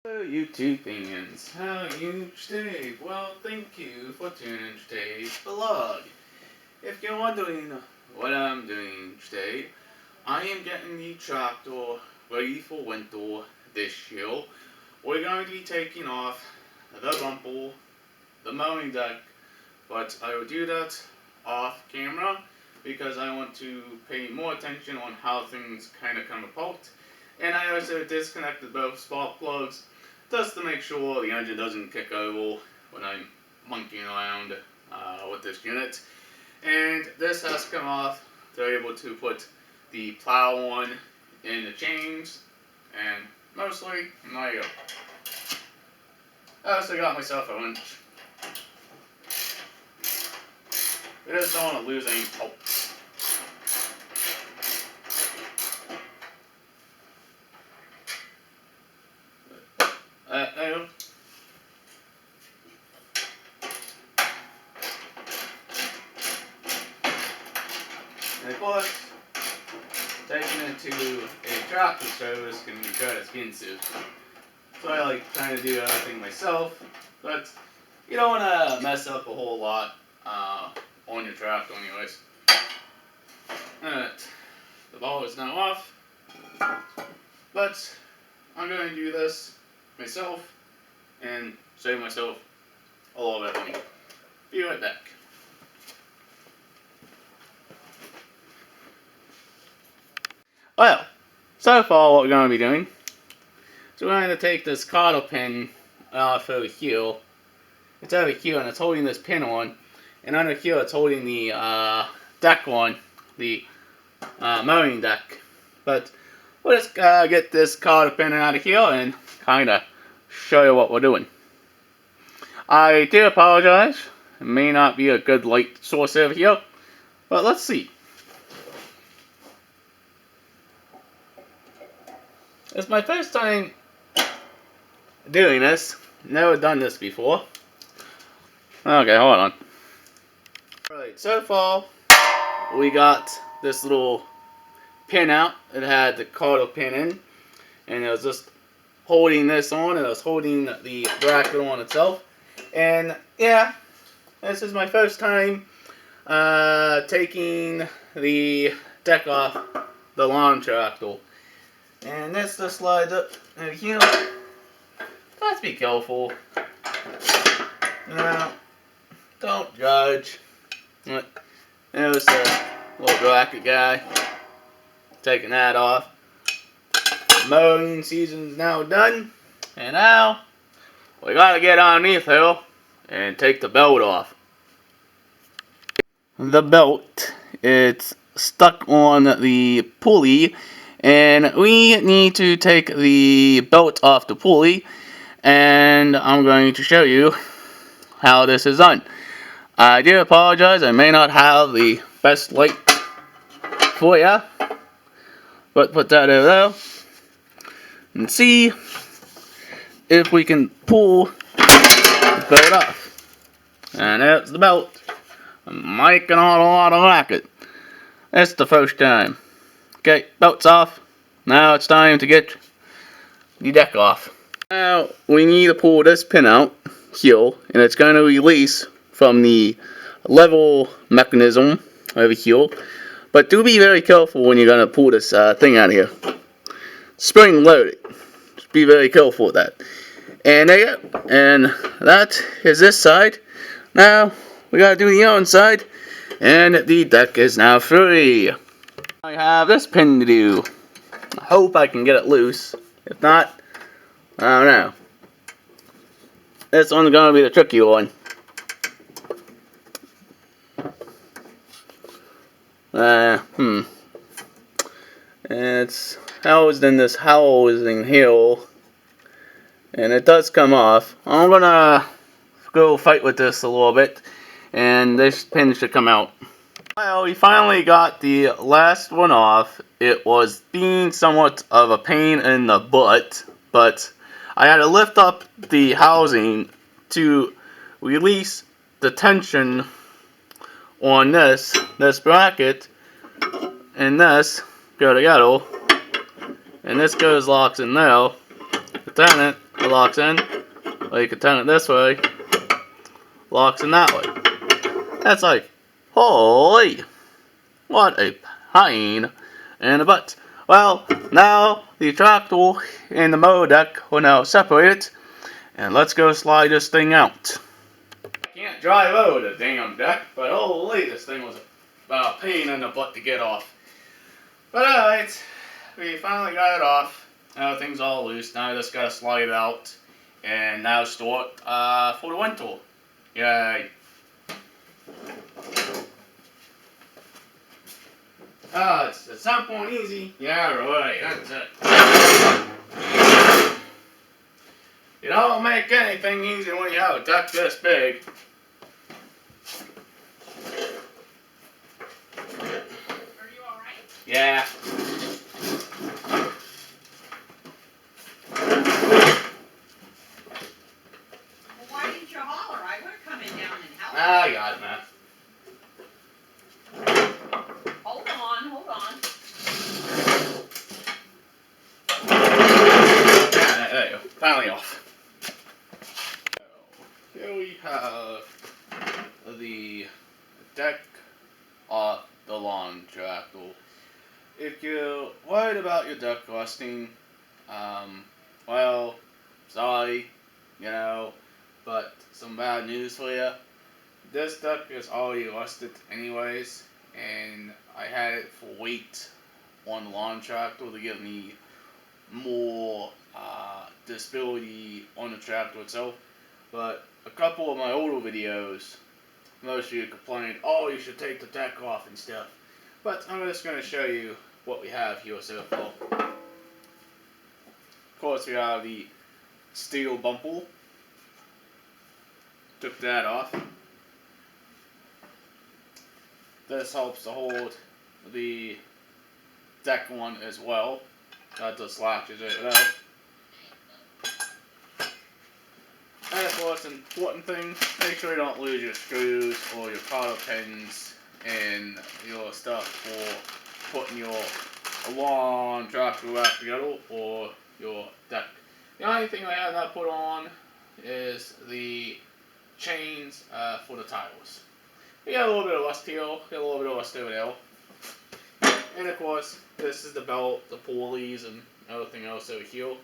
Hello YouTube fans, how are you today? Well, thank you for tuning in today's vlog. If you're wondering what I'm doing today, I am getting the tractor ready for winter this year. We're going to be taking off the bumper, the mowing deck, but I will do that off camera because I want to pay more attention on how things kind of come apart. And I also disconnected both spark plugs just to make sure the engine doesn't kick over when I'm monkeying around with this unit. And this has come off to be able to put the plow on in the chains, and mostly, there you go. I also got myself a wrench. I just don't want to lose any pulp. There you go. And of course, taking it to a tractor service can be quite expensive. So I like trying to do everything myself, but you don't want to mess up a whole lot on your tractor anyways. Alright, the ball is now off, but I'm going to do this myself and save myself a little bit of money. Be right back. Well, so far what we're going to be doing, so we're going to take this cotter pin off over here. It's over here and it's holding this pin on, and under here it's holding the deck on, the mowing deck. But we'll just get this cotter pin out of here and kind of show you what we're doing. I do apologize, it may not be a good light source over here, but let's see. It's my first time doing this. Never done this before. Okay, hold on. Alright, so far we got this little pin out. It had the cotter pin in, and it was just holding this on, and it was holding the bracket on itself. And yeah, this is my first time taking the deck off the lawn tractor. And this just slides up over here. Let's be careful. Now, don't judge. There's a little bracket guy. Taking that off. Mowing season's now done. And now, we gotta get underneath here and take the belt off. The belt, it's stuck on the pulley, and we need to take the belt off the pulley, and I'm going to show you how this is done. I do apologize, I may not have the best light for ya, but put that over there and see if we can pull the belt off. And there's the belt. I'm making out a lot of racket. That's the first time. Okay, belt's off. Now it's time to get the deck off. Now we need to pull this pin out here, and it's going to release from the level mechanism over here. But do be very careful when you're going to pull this thing out of here. Spring loaded. Just be very careful with that. And there you go. And that is this side. Now we got to do the other side, and the deck is now free. I have this pin to do. I hope I can get it loose. If not, I don't know. This one's gonna be the tricky one. It's housed in this housing here, and it does come off. I'm gonna go fight with this a little bit, and this pin should come out. Well, we finally got the last one off. It was being somewhat of a pain in the butt, but I had to lift up the housing to release the tension on this bracket, and this go together, and this goes locks in there. Turn it, it locks in. Or you can turn it this way, locks in that way. That's like, holy, what a pain in the butt. Well, now the tractor and the mow deck are now separated, and let's go slide this thing out. I can't drive over the damn deck, but holy, this thing was a pain in the butt to get off. But alright, we finally got it off. Everything's all loose. Now I just gotta slide it out and now store it for the winter. Yay. It's simple and easy. Yeah, right, that's it. You don't make anything easy when you have a deck this big. Are you alright? Yeah. Well, why didn't you holler? I would have come in down and helped. I got it, man. Hold on, hold on. Yeah, there you go. Finally off. So, here we have the deck off the lawn tractor. If you're worried about your deck rusting, well, sorry, but some bad news for you. This deck is already rusted anyways, and I had it for weight on the lawn tractor to give me more disability on the tractor itself. But a couple of my older videos, most of you complained, oh, you should take the deck off and stuff. But I'm just going to show you what we have here so far. Of course, we have the steel bumper. Took that off. This helps to hold the deck one as well. That just latches it out. And of course, an important thing, make sure you don't lose your screws or your cotter pins and your stuff for putting your lawn tractor back together or your deck. The only thing I have not put on is the chains for the tires. We got a little bit of rust here, got a little bit of rust over there. And of course, this is the belt, the pulleys, and everything else over here.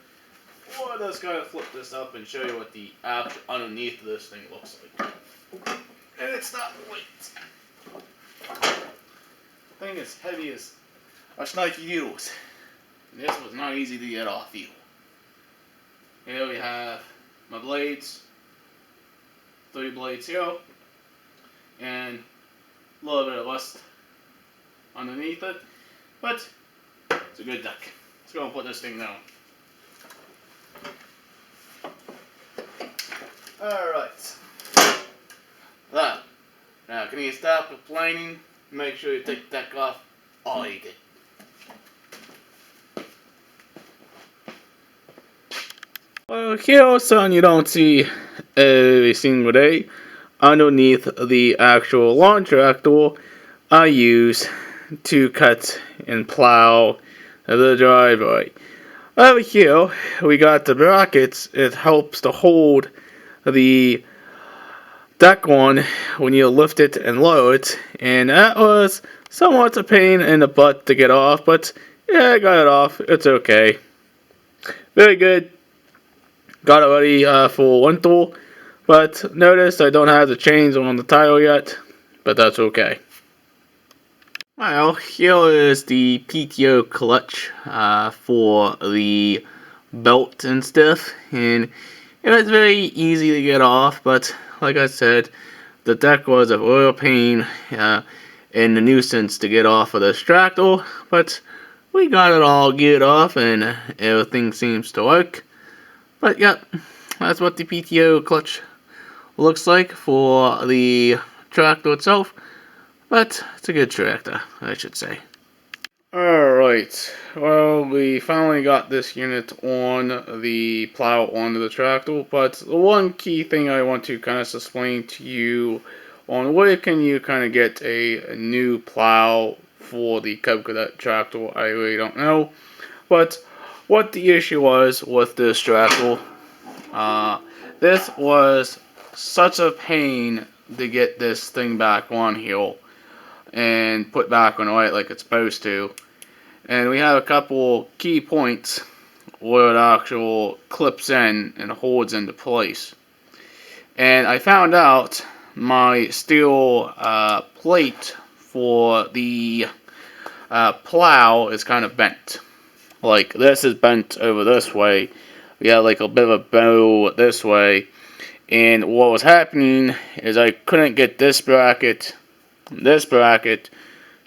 We're just going to flip this up and show you what the actual underneath of this thing looks like. And it's not light. The thing is heavy as a snaky noodles. And this was not easy to get off here. Here we have my blades. 3 blades here. And a little bit of rust underneath it. But it's a good deck. Let's go and put this thing down. Alright. That. Now, can you stop complaining? Make sure you take the deck off. Oh, you did. Well, here, son, you don't see every single day. Underneath the actual lawn tractor, I use to cut and plow the driveway. Over here, we got the brackets. It helps to hold the deck on when you lift it and lower it, and that was somewhat a pain in the butt to get off, but yeah, I got it off. It's okay. Very good. Got it ready for winter, but notice I don't have the chains on the tire yet, but that's okay. Well, here is the PTO clutch for the belt and stuff, and it was very easy to get off, but like I said, the deck was a real pain and a nuisance to get off of this tractor, but we got it all geared off and everything seems to work. But yep, that's what the PTO clutch looks like for the tractor itself, but it's a good tractor, I should say. Alright, well, we finally got this unit on the plow onto the tractor, but the one key thing I want to kind of explain to you on where can you kind of get a new plow for the Cub Cadet tractor, I really don't know. But what the issue was with this tractor This was such a pain to get this thing back on here and put back on right like it's supposed to. And we have a couple key points where it actually clips in and holds into place. And I found out my steel plate for the plow is kind of bent. Like this is bent over this way. We had like a bit of a bow this way. And what was happening is I couldn't get this bracket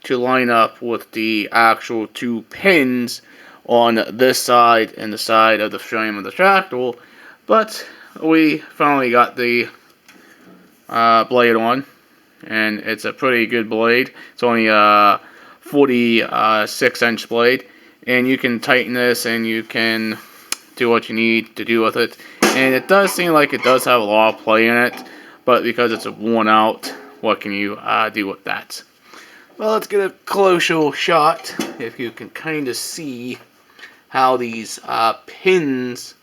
to line up with the actual two pins on this side and the side of the frame of the tractor. But we finally got the blade on, and it's a pretty good blade. It's only a 46-inch blade, and you can tighten this and you can do what you need to do with it. And it does seem like it does have a lot of play in it, but because it's worn out, what can you do with that? Well, let's get a closer shot if you can kind of see how these pins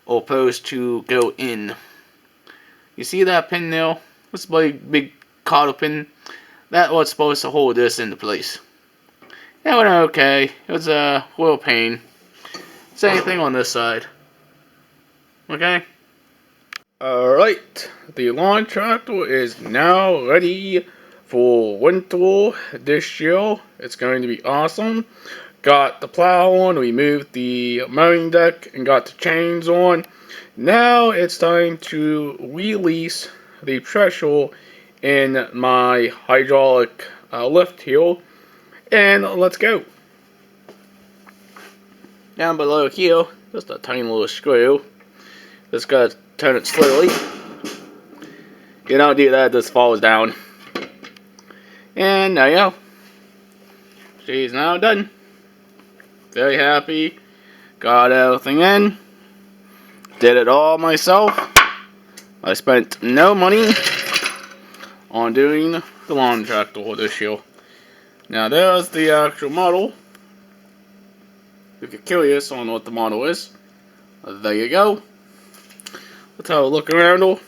are supposed to go in. You see that pin there? This big cotter pin? That was supposed to hold this into place. It went okay. It was a little pain. Same thing on this side. Okay? Alright, the lawn tractor is now ready for winter this year. It's going to be awesome. Got the plow on, we moved the mowing deck and got the chains on. Now it's time to release the pressure in my hydraulic lift here. And let's go. Down below here, just a tiny little screw. Just gotta turn it slowly. You don't do that, this falls down. And there you go. She's now done. Very happy. Got everything in. Did it all myself. I spent no money on doing the lawn tractor this year. Now there's the actual model. If you're curious on what the model is, there you go. Let's have a look around her.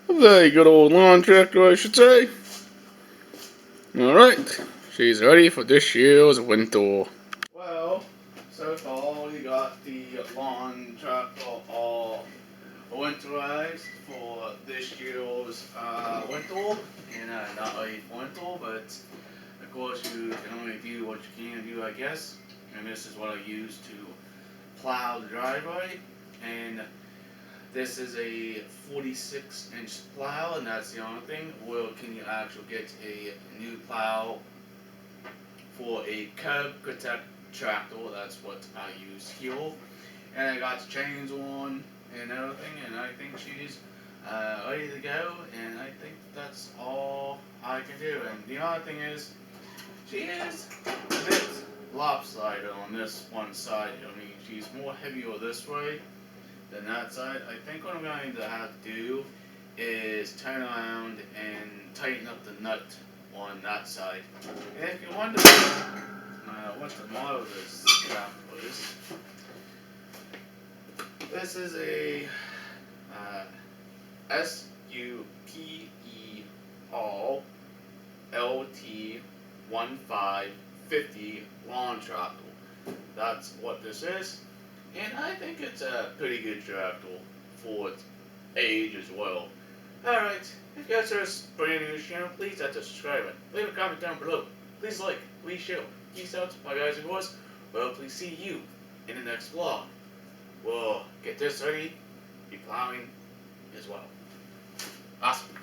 A very good old lawn tractor, I should say. Alright, she's ready for this year's winter. Well, so far we got the lawn tractor all winterized for this year's winter. And not really winter, but of course you can only do what you can do, I guess. And this is what I use to plow the driveway. And this is a 46-inch plow, and that's the only thing. Or can you actually get a new plow for a curb protect tractor? That's what I use here. And I got the chains on and everything, and I think she's ready to go. And I think that's all I can do. And the other thing is, she is a bit lopsided on this one side. I mean, she's more heavier this way than that side. I think what I'm going to have to do is turn around and tighten up the nut on that side. And if you wonder what the model of this tractor is, this is a SUPER LT1550 lawn tractor. That's what this is. And I think it's a pretty good tractor for its age as well. Alright, if you guys are brand new to this channel, please hit the subscribe button. Leave a comment down below. Please like, please share. Peace out, my guys and girls. Well, please see you in the next vlog. We'll get this ready, be plowing as well. Awesome.